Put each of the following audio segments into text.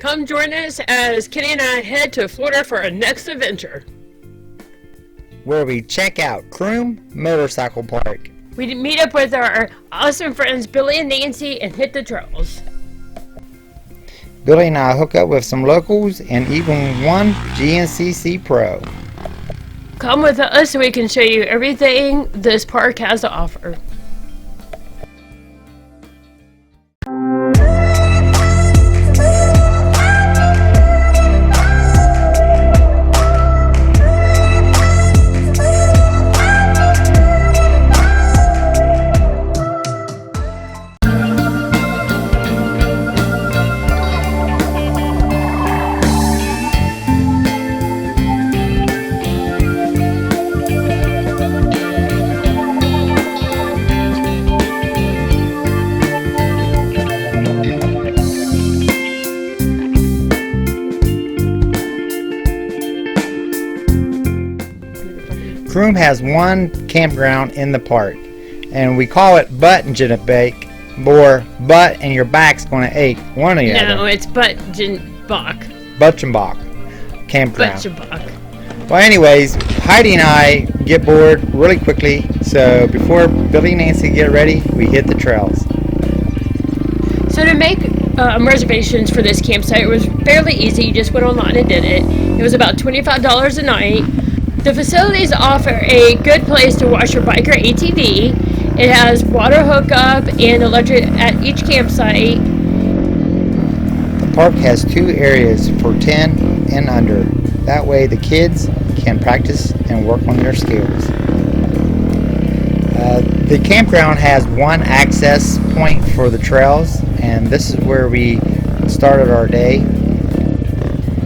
Come join us as Kenny and I head to Florida for our next adventure, where we check out Croom Motorcycle Park. We meet up with our awesome friends Billy and Nancy and hit the trails. Billy and I hook up with some locals and even one GNCC pro. Come with us so we can show you everything this park has to offer. Croom has one campground in the park, and we call it Buttgenbach, or butt and your back's going to ache. One or the other. No, it's Buttgenbach Campground. Buttgenbach. Well, anyways, Heidi and I get bored really quickly, so before Billy and Nancy get ready, we hit the trails. So to make reservations for this campsite was fairly easy. You just went online and did it. It was about $25 a night. The facilities offer a good place to wash your bike or ATV. It has water hookup and electric at each campsite. The park has 2 areas for 10 and under. That way the kids can practice and work on their skills. The campground has one access point for the trails, and this is where we started our day.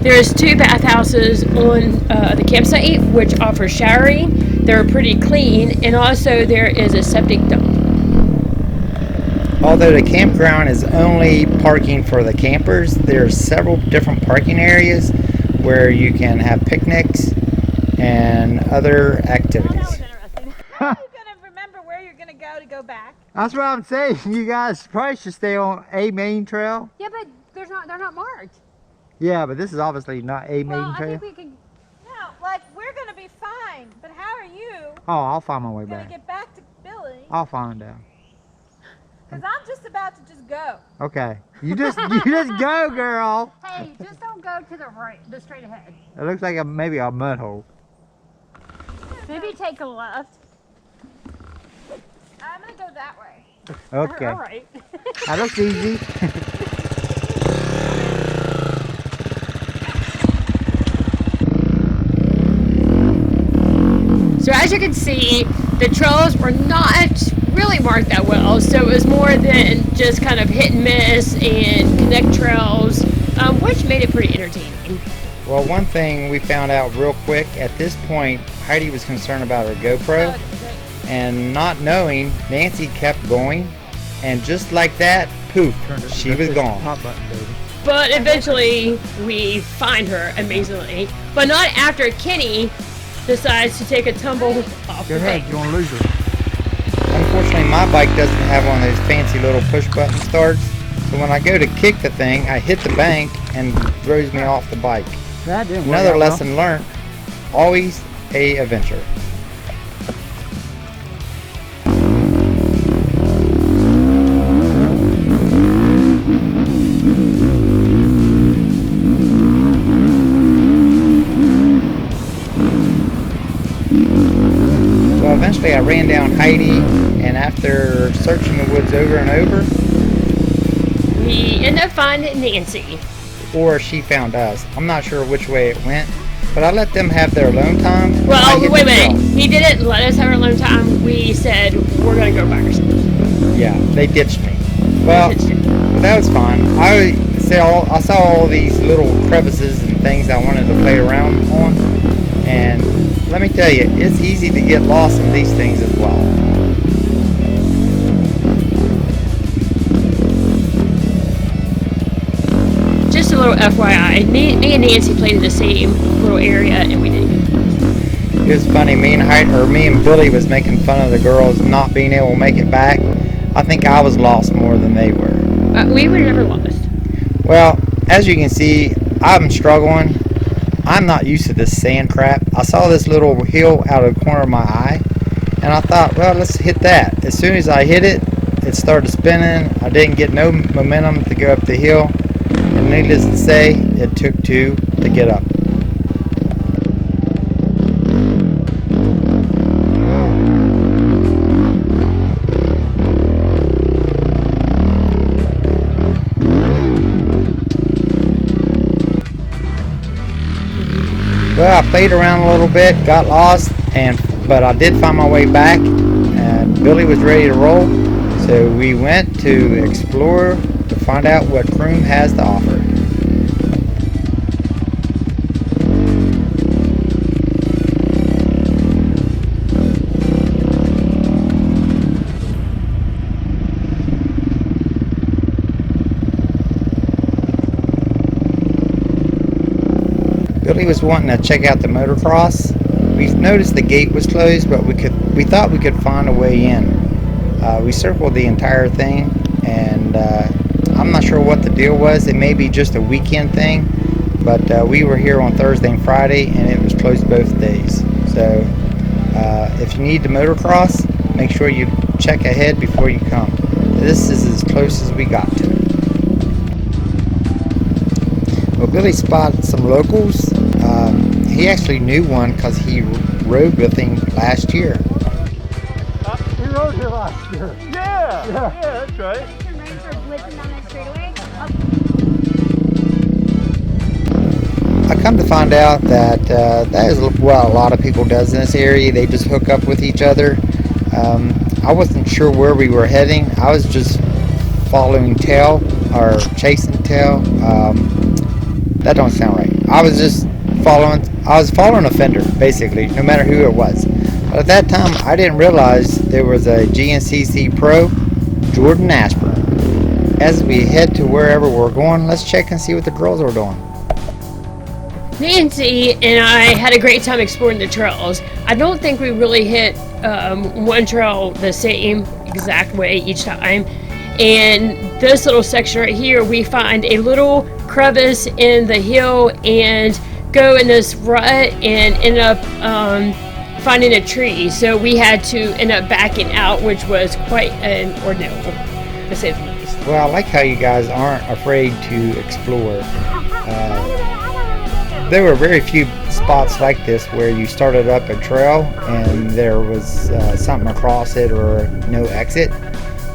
There's 2 bathhouses on the campsite, which offer showering. They're pretty clean, and also there is a septic dump. Although the campground is only parking for the campers, there are several different parking areas where you can have picnics and other activities. Well, that was interesting. How are you going to remember where you're going to go back? That's what I'm saying. You guys probably should stay on a main trail. Yeah, but they're not marked. Yeah, but this is obviously not a main Well, I trail. think we can. No, like we're going to be fine. But how are you Oh, I'll find my way going to back. get back to Billy? I'll find out. Because I'm just about to just go. Okay. You just go, girl. Hey, just don't go to the right, just straight ahead. It looks like maybe a mud hole. Maybe take a left. I'm going to go that way. Okay. All right. That looks easy. So as you can see, the trails were not really marked that well, so it was more than just kind of hit and miss and connect trails, which made it pretty entertaining. Well, one thing we found out real quick, at this point, Heidi was concerned about her GoPro, and not knowing, Nancy kept going, and just like that, poof, she was gone. But eventually, we find her, amazingly. But not after Kenny decides to take a tumble off the bank. you want to lose her. Unfortunately, my bike doesn't have one of those fancy little push button starts, so when I go to kick the thing, I hit the bank and throws me off the bike. Another lesson learned, always a adventure. So eventually I ran down Heidi, and after searching the woods over and over, We end up finding Nancy. or she found us. I'm not sure which way it went, but I let them have their alone time. I Well, hit wait a the minute. trail. He didn't let us have our alone time. We said we're going to go by ourselves. Yeah, they ditched me. Well, but that was fun. I saw all these little crevices and things I wanted to play around on, and let me tell you, it's easy to get lost in these things as well. Just a little FYI, me and Nancy played in the same little area, and we didn't get lost. It was funny. Me and Billy was making fun of the girls not being able to make it back. I think I was lost more than they were. We were never lost. Well, as you can see, I'm struggling. I'm not used to this sand crap. I saw this little hill out of the corner of my eye, and I thought, well, let's hit that. As soon as I hit it, it started spinning. I didn't get no momentum to go up the hill, and needless to say, it took two to get up. Well, I played around a little bit, got lost, but I did find my way back, and Billy was ready to roll, so we went to explore to find out what Croom has to offer. Billy was wanting to check out the motocross. We noticed the gate was closed, but we thought we could find a way in. We circled the entire thing, and I'm not sure what the deal was. It may be just a weekend thing, but we were here on Thursday and Friday, and it was closed both days. So if you need the motocross, make sure you check ahead before you come. This is as close as we got to it. Well, Billy spotted some locals. He actually knew one because he rode with him last year. He rode here last year. Yeah, that's right. I come to find out that that is what a lot of people does in this area. They just hook up with each other. I wasn't sure where we were heading. I was just following tail or chasing tail. That don't sound right. I was just following a fender, basically, no matter who it was. But at that time, I didn't realize there was a GNCC Pro, Jordan Ashburn. As we head to wherever we're going, let's check and see what the girls are doing. Nancy and I had a great time exploring the trails. I don't think we really hit one trail the same exact way each time. And this little section right here, we find a little crevice in the hill and go in this rut and end up finding a tree. So we had to end up backing out, which was quite an ordeal, to say the least. Well, I like how you guys aren't afraid to explore. There were very few spots like this where you started up a trail and there was something across it or no exit.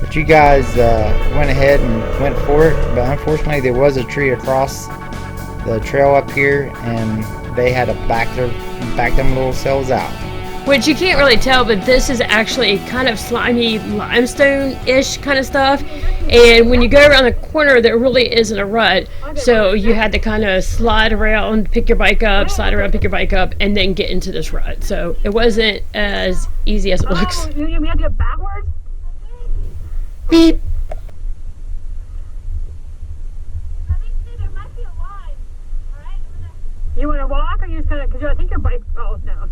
But you guys went ahead and went for it, but unfortunately there was a tree across the trail up here, and they had to back them little cells out. Which you can't really tell, but this is actually kind of slimy limestone-ish kind of stuff. And when you go around the corner, there really isn't a rut, so you had to kind of slide around, pick your bike up, slide around, pick your bike up, and then get into this rut. So it wasn't as easy as it looks. You have to get backwards? Beep. You want to walk, or you just gonna? Because I think your bike. Oh no.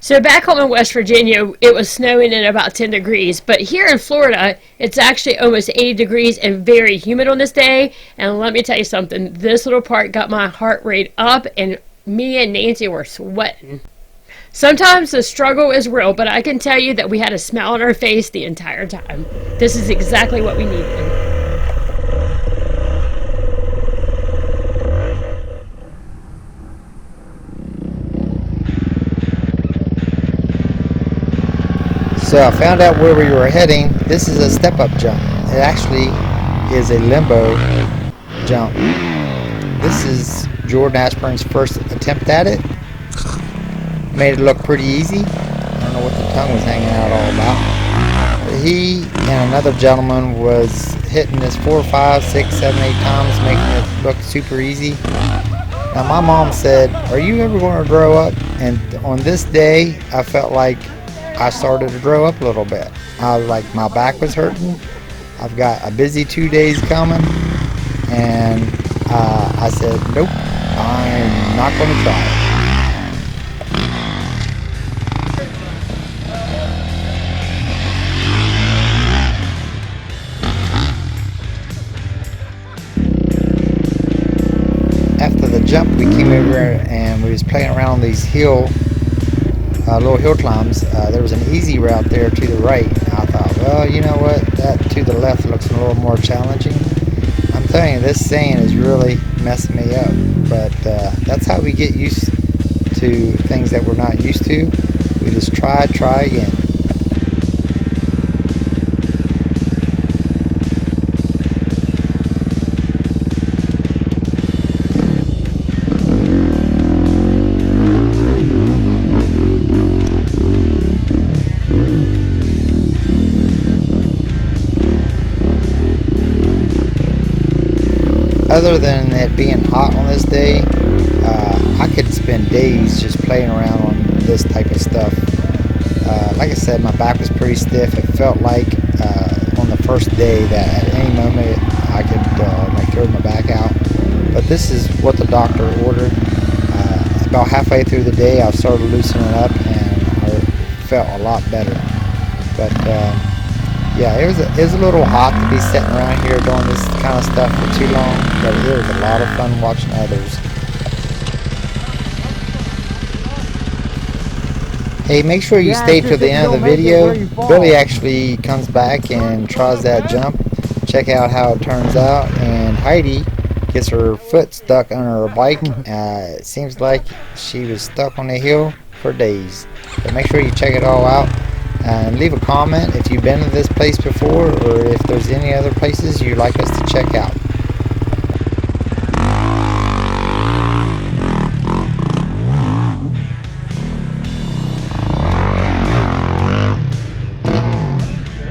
So back home in West Virginia, it was snowing at about 10 degrees. But here in Florida, it's actually almost 80 degrees and very humid on this day. And let me tell you something, this little part got my heart rate up, and me and Nancy were sweating. Sometimes the struggle is real, but I can tell you that we had a smile on our face the entire time. This is exactly what we needed. So I found out where we were heading. This is a step-up jump. It actually is a limbo jump. This is Jordan Ashburn's first attempt at it. Made it look pretty easy. I don't know what the tongue was hanging out all about. But he and another gentleman was hitting this 4, 5, 6, 7, 8 times, making it look super easy. Now my mom said, are you ever going to grow up? And on this day, I felt like I started to grow up a little bit. I was like, my back was hurting. I've got a busy 2 days coming. And I said, nope, I'm not going to try it. After the jump, we came over and we was playing around these little hill climbs. There was an easy route there to the right. And I thought, well, you know what? That to the left looks a little more challenging. I'm telling you, this sand is really messing me up. But that's how we get used to things that we're not used to. We just try again. Other than it being hot on this day, I could spend days just playing around on this type of stuff. Like I said, my back was pretty stiff. It felt like on the first day that at any moment I could like throw my back out. But this is what the doctor ordered. About halfway through the day, I started loosening up and I felt a lot better. But yeah, it was a little hot to be sitting around here doing this kind of stuff for too long, but it was a lot of fun watching others. Hey, make sure you stay till the end of the video. Billy actually comes back and tries that jump. Check out how it turns out. And Heidi gets her foot stuck under her bike. It seems like she was stuck on the hill for days. But make sure you check it all out. And leave a comment if you've been to this place before or if there's any other places you'd like us to check out.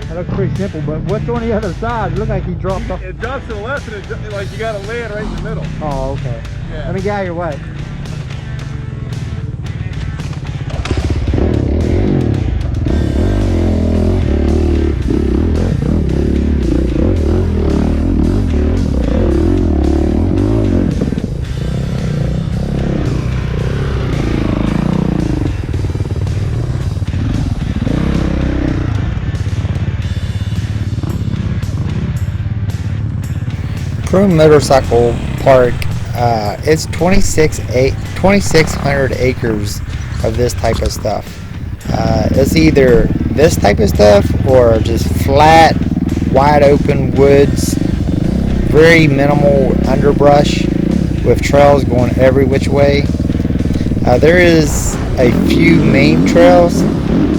That looks pretty simple, but what's on the other side? It looks like he dropped off. It drops to the left and like you gotta lay it right in the middle. Oh, okay. Yeah. Let me get out of your way. Croom Motorcycle Park, it's 2,600 acres of this type of stuff. It's either this type of stuff or just flat, wide open woods, very minimal underbrush with trails going every which way. There is a few main trails.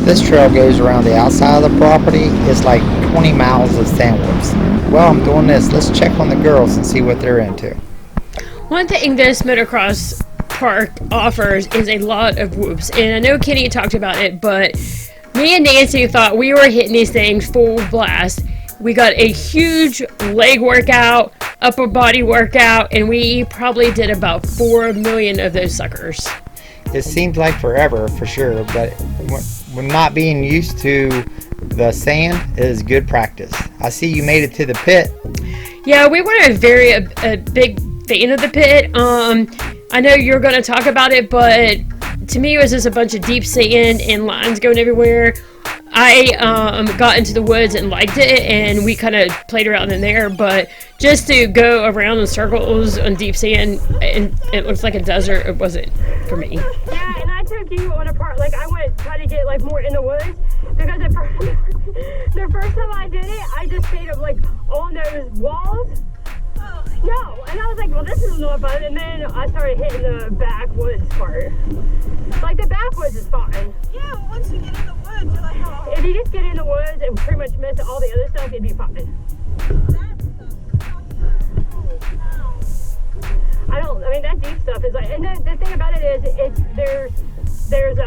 This trail goes around the outside of the property. It's like 20 miles of sandwoods. While I'm doing this, let's check on the girls and see what they're into. One thing this motocross park offers is a lot of whoops. And I know Kenny talked about it, but me and Nancy thought we were hitting these things full blast. We got a huge leg workout, upper body workout, and we probably did about 4 million of those suckers. It seems like forever for sure, but when not being used to the sand is good practice. I see you made it to the pit. Yeah, we weren't a big fan of the pit. I know you're going to talk about it, but to me it was just a bunch of deep sand and lines going everywhere. I got into the woods and liked it, and we kind of played around in there, but just to go around in circles on deep sand and it looks like a desert, it wasn't for me. Yeah, and I took you on a part, like I went try to get like more in the woods, because the first time I did it, I just stayed up like on those walls. No, and I was like, well, this is no fun, and then I started hitting the backwoods part. Like the backwoods is fine. Yeah, well, once you get in the woods, you're like, oh. If you just get in the woods and pretty much miss all the other stuff, it'd be fine. I mean, that deep stuff is like, and the thing about it is, there's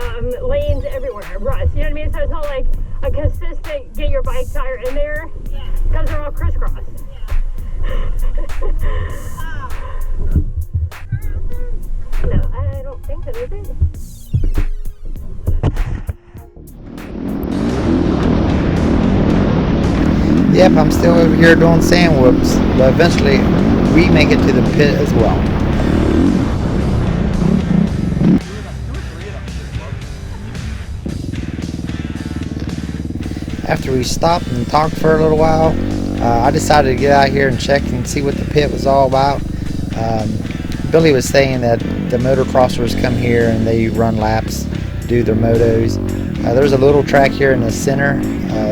lanes everywhere, rust, you know what I mean? So it's not like a consistent get your bike tire in there, because they're all crisscross. don't think that it is. Yep, I'm still over here doing sand whoops, but eventually we make it to the pit as well. After we stopped and talked for a little while, I decided to get out here and check and see what the pit was all about. Billy was saying that the motocrossers come here and they run laps, do their motos. There's a little track here in the center.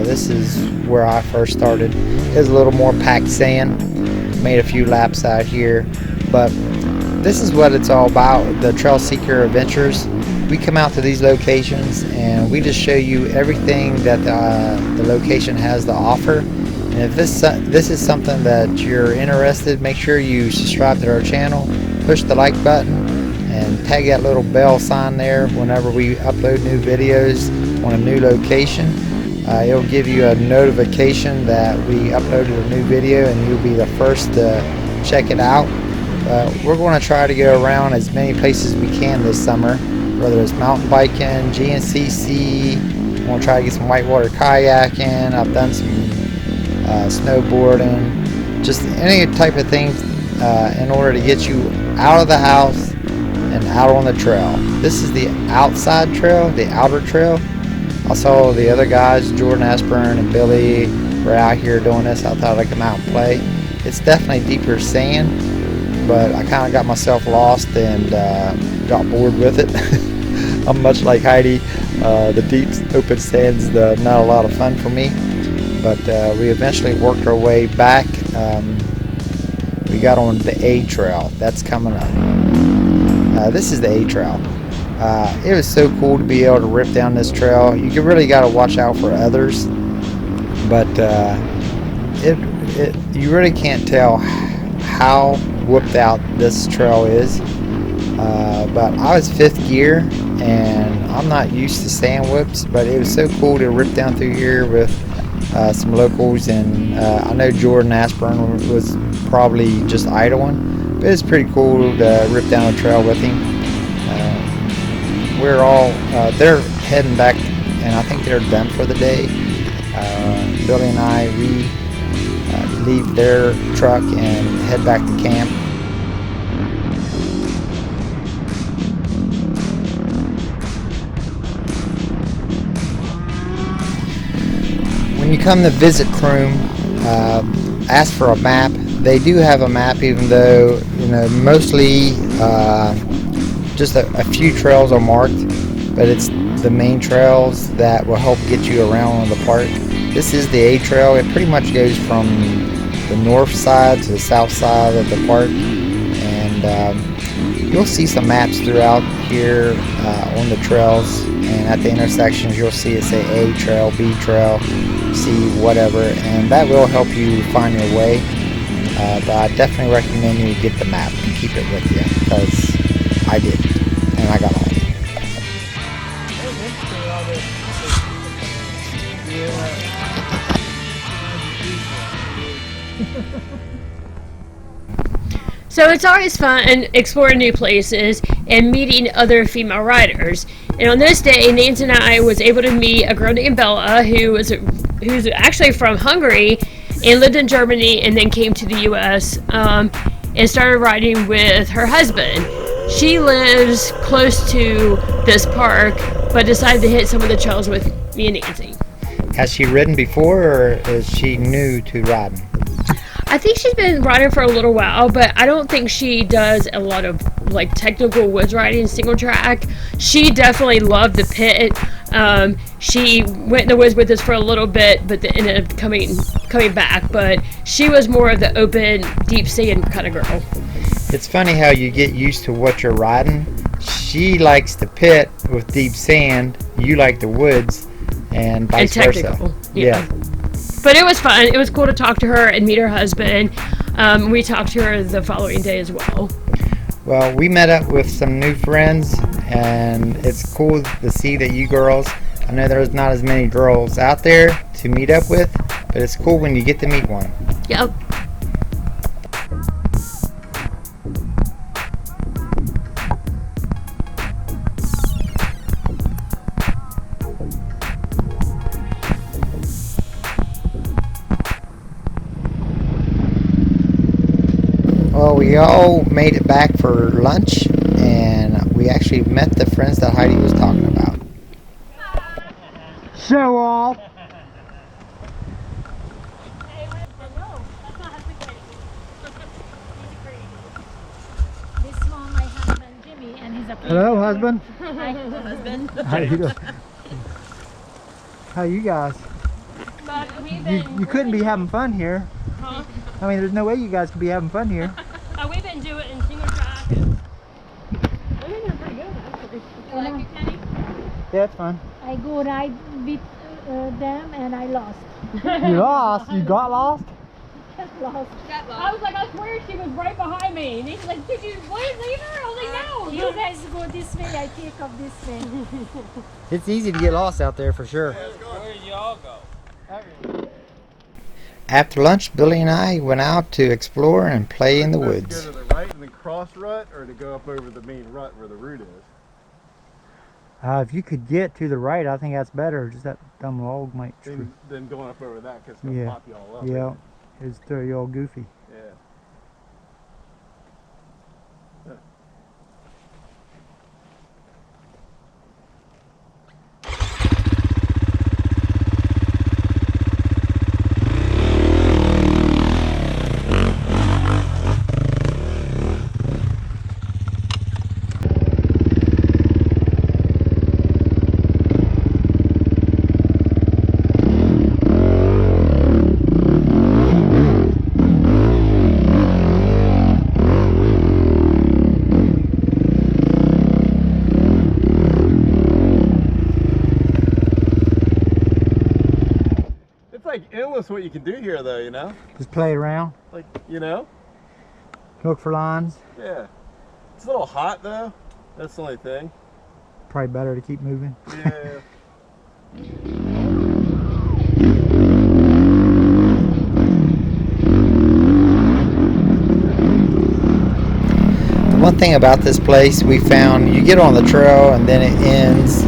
This is where I first started. It was a little more packed sand. Made a few laps out here, but this is what it's all about, the Trail Seeker Adventures. We come out to these locations and we just show you everything that the location has to offer. And if this is something that you're interested, make sure you subscribe to our channel, push the like button, and tag that little bell sign there whenever we upload new videos on a new location. It'll give you a notification that we uploaded a new video and you'll be the first to check it out. We're going to try to go around as many places as we can this summer, whether it's mountain biking, GNCC. I'm going to try to get some whitewater kayaking. I've done some snowboarding, just any type of things in order to get you out of the house and out on the trail. This is the outside trail, the outer trail. I saw the other guys, Jordan, Ashburn, and Billy, were out here doing this. I thought I'd come out and play. It's definitely deeper sand, but I kind of got myself lost and got bored with it. I'm much like Heidi. The deep open sand's not a lot of fun for me, but we eventually worked our way back. We got on the A trail. That's coming up. This is the A trail. It was so cool to be able to rip down this trail. You really got to watch out for others, but you really can't tell how whooped out this trail is. But I was 5th gear and I'm not used to sand whoops, but it was so cool to rip down through here with some locals, and I know Jordan Ashburn was probably just idling, but it's pretty cool to rip down a trail with him. We're all, they're heading back, and I think they're done for the day. Billy and I, we leave their truck and head back to camp. When you come to visit Croom, ask for a map. They do have a map, even though, you know, mostly just a few trails are marked, but it's the main trails that will help get you around on the park. This is the A trail. It pretty much goes from the north side to the south side of the park, and you'll see some maps throughout here on the trails, and at the intersections you'll see it say A trail, B trail, C, whatever, and that will help you find your way. But I definitely recommend you get the map and keep it with you, because I did, and I got lost. So it's always fun exploring new places and meeting other female riders. And on this day, Nancy and I was able to meet a girl named Bella who's actually from Hungary and lived in Germany and then came to the U.S. And started riding with her husband. She lives close to this park, but decided to hit some of the trails with me and Nancy. Has she ridden before, or is she new to riding? I think she's been riding for a little while, but I don't think she does a lot of like technical woods riding, single track. She definitely loved the pit. She went in the woods with us for a little bit, but then ended up coming back. But she was more of the open, deep sand kind of girl. It's funny how you get used to what you're riding. She likes the pit with deep sand. You like the woods, and vice versa. Yeah. But it was fun. It was cool to talk to her and meet her husband. We talked to her the following day as well. Well, we met up with some new friends, and it's cool to see that you girls, I know there's not as many girls out there to meet up with, but it's cool when you get to meet one. Yep. we all made it back for lunch, and we actually met the friends that Heidi was talking about. Show off. This one, my husband Jimmy, and he's a Hello, husband. Hi, husband. How you doing? How you guys? But we've You couldn't be having fun here. Huh? I mean, there's no way you guys could be having fun here. We've been doing in single track. And I think they're pretty good, actually. You like it, Kenny? Yeah, it's fun. I go ride with them and I lost. You lost? You got lost? Lost. I was like, I swear she was right behind me. And he's like, did you leave her? I was like, no. You guys go this way, I take up this way. It's easy to get lost out there for sure. Where did y'all go? After lunch, Billy and I went out to explore and play in the woods. To go to the right and then cross rut, or to go up over the main rut where the root is? If you could get to the right, I think that's better. Just that dumb log might. Then going up over that, because it's going to Yeah. pop you all up. Yeah, it's throw you all goofy. Yeah. Endless what you can do here, though, you know? Just play around, Like, you know? look for lines. Yeah. It's a little hot, though. That's the only thing. Probably better to keep moving. Yeah. The one thing about this place we found, you get on the trail and then it ends.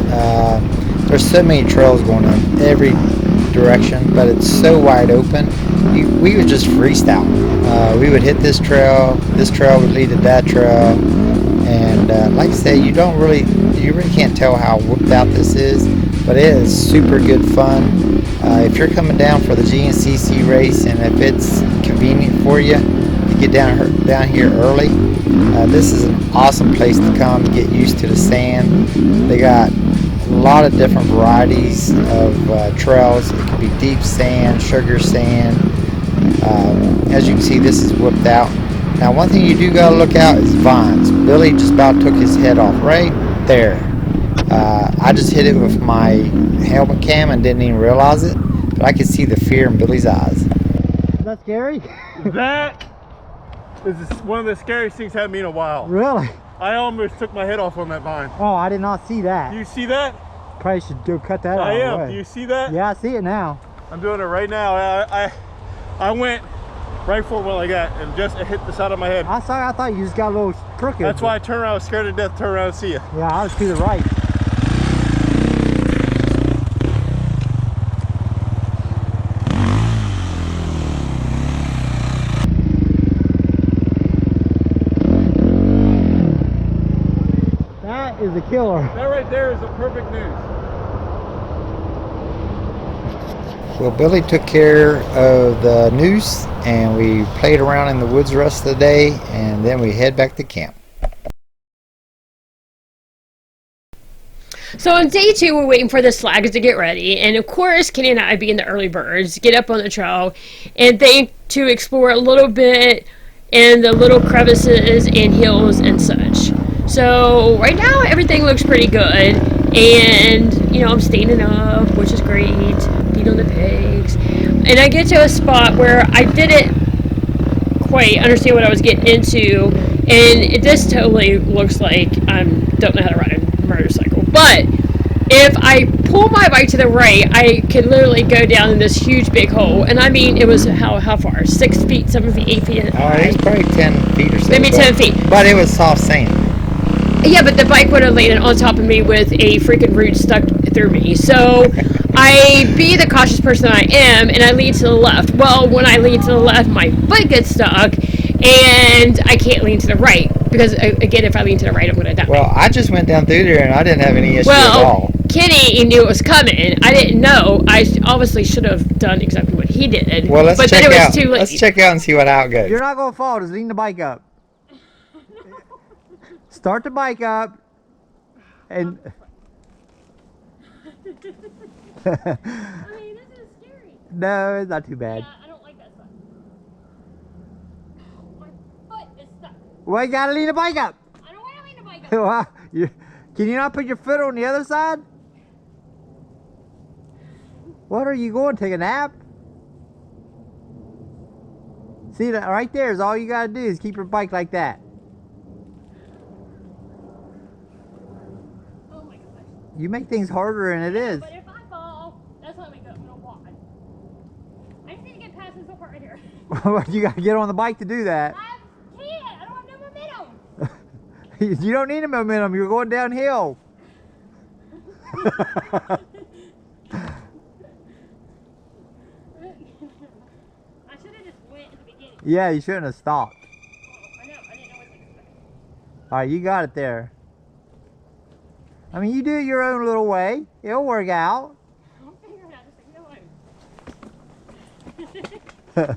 There's so many trails going in every direction, but it's so wide open. We would just freestyle. We would hit this trail would lead to that trail, and like I say, you really can't tell how whooped out this is, but it is super good fun. If you're coming down for the GNCC race, and if it's convenient for you to get down here early, this is an awesome place to come get used to the sand. They got a lot of different varieties of trails. It could be deep sand, sugar sand. As you can see, this is whipped out. Now, one thing you do gotta look out is vines. Billy just about took his head off right there. I just hit it with my helmet cam and didn't even realize it, but I could see the fear in Billy's eyes. Is that scary? That is one of the scariest things happened to me in a while. Really? I almost took my head off on that vine. Oh, I did not see that. Do you see that? Probably should go cut that out I of the am. way. Do you see that? Yeah, I see it now. I'm doing it right now. I went right for it like that, and just hit the side of my head. I thought you just got a little crooked. That's why I turned around. I was scared to death. Turn around and see you. Yeah, I was to the right. That is a killer. That right there is the perfect news. Well, Billy took care of the noose, and we played around in the woods the rest of the day, and then we head back to camp. So on day 2, we're waiting for the slackers to get ready, and of course, Kenny and I, being the early birds, get up on the trail and think to explore a little bit in the little crevices and hills and such. So right now, everything looks pretty good, and you know, I'm standing up, which is great, feet on the pegs, and I get to a spot where I didn't quite understand what I was getting into, and this totally looks like I don't know how to ride a motorcycle. But if I pull my bike to the right, I could literally go down in this huge big hole. And I mean, it was how far? 6 feet, 7 feet, 8 feet? It was probably 10 feet or so. Maybe 10 feet. But it was soft sand. Yeah, but the bike would have landed on top of me with a freaking root stuck through me. So I be the cautious person I am, and I lean to the left. Well, when I lean to the left, my bike gets stuck, and I can't lean to the right because again, if I lean to the right, I'm gonna die. Well, I just went down through there and I didn't have any issue at all. Kenny knew it was coming. I didn't know. I obviously should have done exactly what he did. Well, but then it was too late. Let's check out and see how it goes. You're not gonna fall. Just lean the bike up. Start the bike up, and. I mean, this is scary. No, it's not too bad. Yeah, I don't like that stuff. My foot is stuck. Well, you gotta lean the bike up. I don't want to lean the bike up. Well, can you not put your foot on the other side? What are you going? Take a nap? See that right there is all you gotta do is keep your bike like that. Oh my gosh. You make things harder than it is. But if I fall, that's how I make up. I'm gonna walk. I just need to get past this whole part right here. You gotta get on the bike to do that. I can't. I don't have no momentum. You don't need a momentum. You're going downhill. I should have just went at the beginning. Yeah, you shouldn't have stopped. I know. I didn't know what to expect. All right, you got it there. I mean, you do it your own little way. It'll work out. I'll figure it out. Just like, no.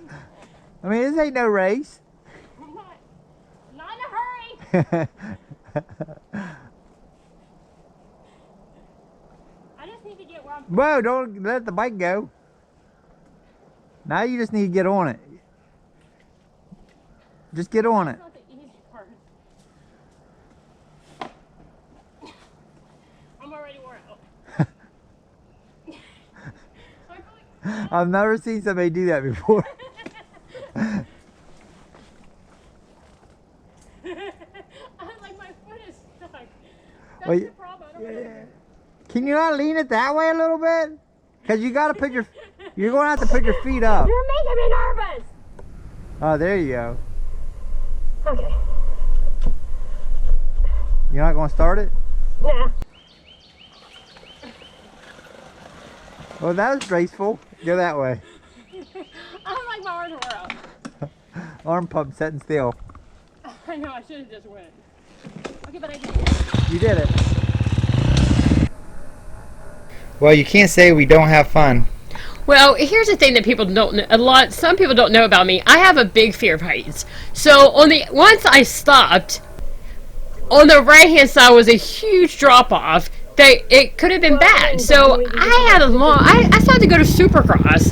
I mean, this ain't no race. I'm not in a hurry. I just need to get where I'm. Whoa, don't let the bike go. Now you just need to get on it. Just get on it. That's not the easy part. I'm already worn out. I've never seen somebody do that before. I was like, my foot is stuck. That's Well, the problem. I don't know. Can you not lean it that way a little bit? Because you got to put your, you're going to have to put your feet up. You're making me nervous. Oh, there you go. Okay. You're not going to start it? Nah. Well, that was graceful. Go that way. I don't like my arms were out. Arm pump setting still. I know, I should have just went. Okay, but I did it. You did it. Well, you can't say we don't have fun. Well, here's the thing that people don't know. Some people don't know about me. I have a big fear of heights. So once I stopped, on the right hand side was a huge drop off. It could have been bad. So I started to go to Supercross,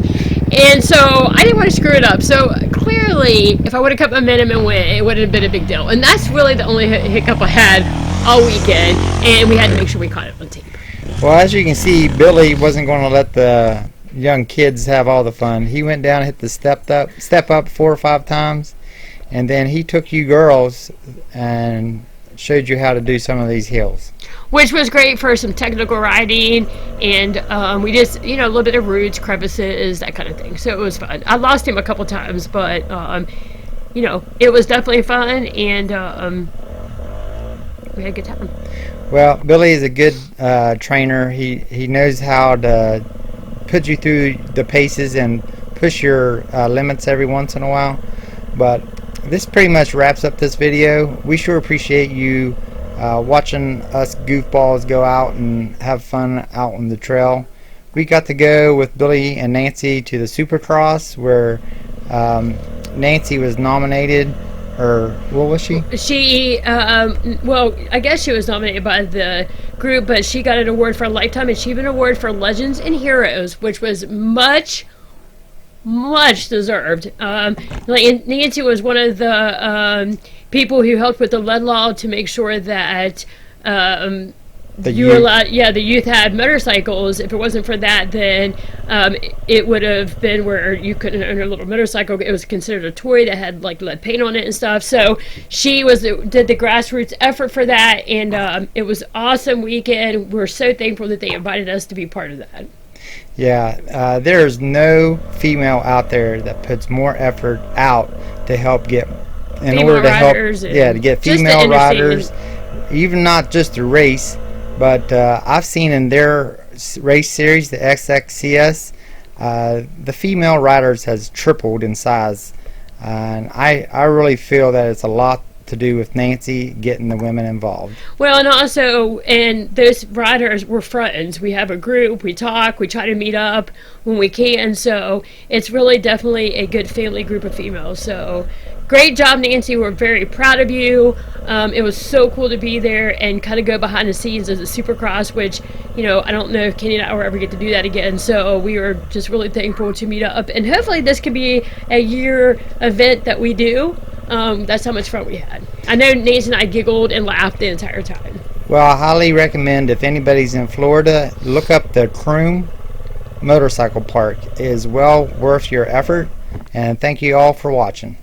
and so I didn't want to screw it up. So clearly, if I would have kept my momentum and went, it would have been a big deal. And that's really the only hiccup I had all weekend, and we had to make sure we caught it on tape. Well, as you can see, Billy wasn't going to let the young kids have all the fun. He went down, hit the step up 4 or 5 times, and then he took you girls and showed you how to do some of these hills. Which was great for some technical riding, and we just, a little bit of roots, crevices, that kind of thing. So it was fun. I lost him a couple times, but, it was definitely fun, and we had a good time. Well, Billy is a good trainer. He knows how to put you through the paces and push your limits every once in a while. But this pretty much wraps up this video. We sure appreciate you watching us goofballs go out and have fun out on the trail. We got to go with Billy and Nancy to the Supercross, where Nancy was nominated, or what was she? She, I guess she was nominated by the group, but she got an award for a Lifetime Achievement Award for Legends and Heroes, which was much deserved. Nancy was one of the people who helped with the lead law to make sure that the youth had motorcycles. If it wasn't for that, then it would have been where you couldn't own a little motorcycle. It was considered a toy that had like lead paint on it and stuff. So she did the grassroots effort for that, and it was an awesome weekend. We're so thankful that they invited us to be part of that. Yeah, there's no female out there that puts more effort out to help get to get female riders, even not just a race, but I've seen in their race series, the XXCS, the female riders has tripled in size And I really feel that it's a lot to do with Nancy getting the women involved. Well, and also, and those riders were friends. We have a group, we talk, we try to meet up when we can, so it's really definitely a good family group of females. So great job, Nancy. We're very proud of you. It was so cool to be there and kind of go behind the scenes as a Supercross, which, you know, I don't know if Kenny and I will ever get to do that again. So we were just really thankful to meet up, and hopefully this could be a year event that we do. That's how much fun we had. I know Nancy and I giggled and laughed the entire time. Well, I highly recommend, if anybody's in Florida, look up the Croom Motorcycle Park. It is well worth your effort, and thank you all for watching.